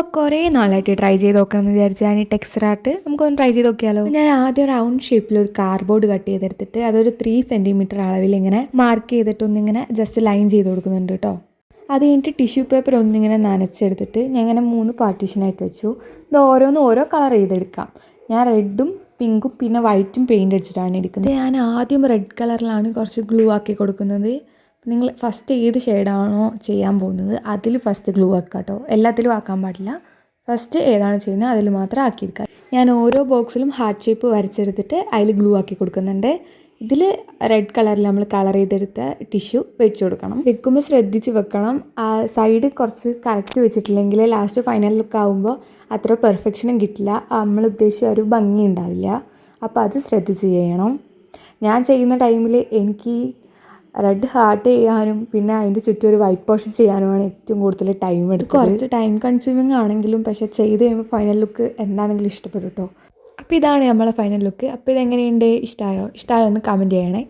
അപ്പോൾ കുറേ നാളായിട്ട് ട്രൈ ചെയ്ത് നോക്കണമെന്ന് വിചാരിച്ചാൽ ഈ ടെക്സ്ചർ ആർട്ട് നമുക്കൊന്ന് ട്രൈ ചെയ്ത് നോക്കിയാലോ. ഞാൻ ആദ്യം റൗണ്ട് ഷേപ്പിൽ ഒരു കാർഡ്ബോർഡ് കട്ട് ചെയ്തെടുത്തിട്ട് അതൊരു 3 സെൻറ്റിമീറ്റർ അളവിൽ ഇങ്ങനെ മാർക്ക് ചെയ്തിട്ട് ഒന്നിങ്ങനെ ജസ്റ്റ് ലൈൻ ചെയ്ത് കൊടുക്കുന്നുണ്ട് കേട്ടോ. അത് കഴിഞ്ഞിട്ട് ടിഷ്യൂ പേപ്പർ ഒന്നിങ്ങനെ നനച്ചെടുത്തിട്ട് ഞാൻ ഇങ്ങനെ 3 പാർട്ടീഷനായിട്ട് വെച്ചു. ഇത് ഓരോന്നും ഓരോ കളർ ചെയ്തെടുക്കാം. ഞാൻ റെഡും പിങ്കും പിന്നെ വൈറ്റും പെയിൻ്റ് അടിച്ചിട്ടാണ് എടുക്കുന്നത്. ഞാൻ ആദ്യം റെഡ് കളറിലാണ് കുറച്ച് ഗ്ലൂ ആക്കി കൊടുക്കുന്നത്. നിങ്ങൾ ഫസ്റ്റ് ഏത് ഷെയ്ഡാണോ ചെയ്യാൻ പോകുന്നത് അതിൽ ഫസ്റ്റ് ഗ്ലൂ ആക്കുക കേട്ടോ. എല്ലാത്തിലും ആക്കാൻ പാടില്ല. ഫസ്റ്റ് ഏതാണ് ചെയ്യുന്നത് അതിൽ മാത്രം ആക്കിയെടുക്കുക. ഞാൻ ഓരോ ബോക്സിലും ഹാർട്ട് ഷേപ്പ് വരച്ചെടുത്തിട്ട് അതിൽ ഗ്ലൂ ആക്കി കൊടുക്കുന്നുണ്ട്. ഇതിൽ റെഡ് കളറിൽ നമ്മൾ കളർ ചെയ്തെടുത്ത ടിഷ്യൂ വെച്ച് കൊടുക്കണം. വെക്കുമ്പോൾ ശ്രദ്ധിച്ച് വെക്കണം. സൈഡ് കുറച്ച് കറക്റ്റ് വെച്ചിട്ടില്ലെങ്കിൽ ലാസ്റ്റ് ഫൈനൽ ലുക്ക് ആകുമ്പോൾ അത്ര പെർഫെക്ഷനും കിട്ടില്ല. നമ്മൾ ഉദ്ദേശിച്ച ഒരു ഭംഗി ഉണ്ടാവില്ല. അപ്പോൾ അത് ശ്രദ്ധിച്ച് ചെയ്യണം. ഞാൻ ചെയ്യുന്ന ടൈമിൽ എനിക്ക് റെഡ് ഹാർട്ട് ചെയ്യാനും പിന്നെ അതിൻ്റെ ചുറ്റും ഒരു വൈറ്റ് പോർഷൻ ചെയ്യാനുമാണ് ഏറ്റവും കൂടുതൽ ടൈം എടുക്കുക. കുറച്ച് ടൈം കൺസ്യൂമിങ് ആണെങ്കിലും പക്ഷേ ചെയ്ത് കഴിയുമ്പോൾ ഫൈനൽ ലുക്ക് എന്താണെങ്കിലും ഇഷ്ടപ്പെടും കേട്ടോ. അപ്പോൾ ഇതാണ് നമ്മളെ ഫൈനൽ ലുക്ക്. അപ്പോൾ ഇതെങ്ങനെയുണ്ട്, ഇഷ്ടമായോ എന്ന് കമൻറ്റ് ചെയ്യണേ.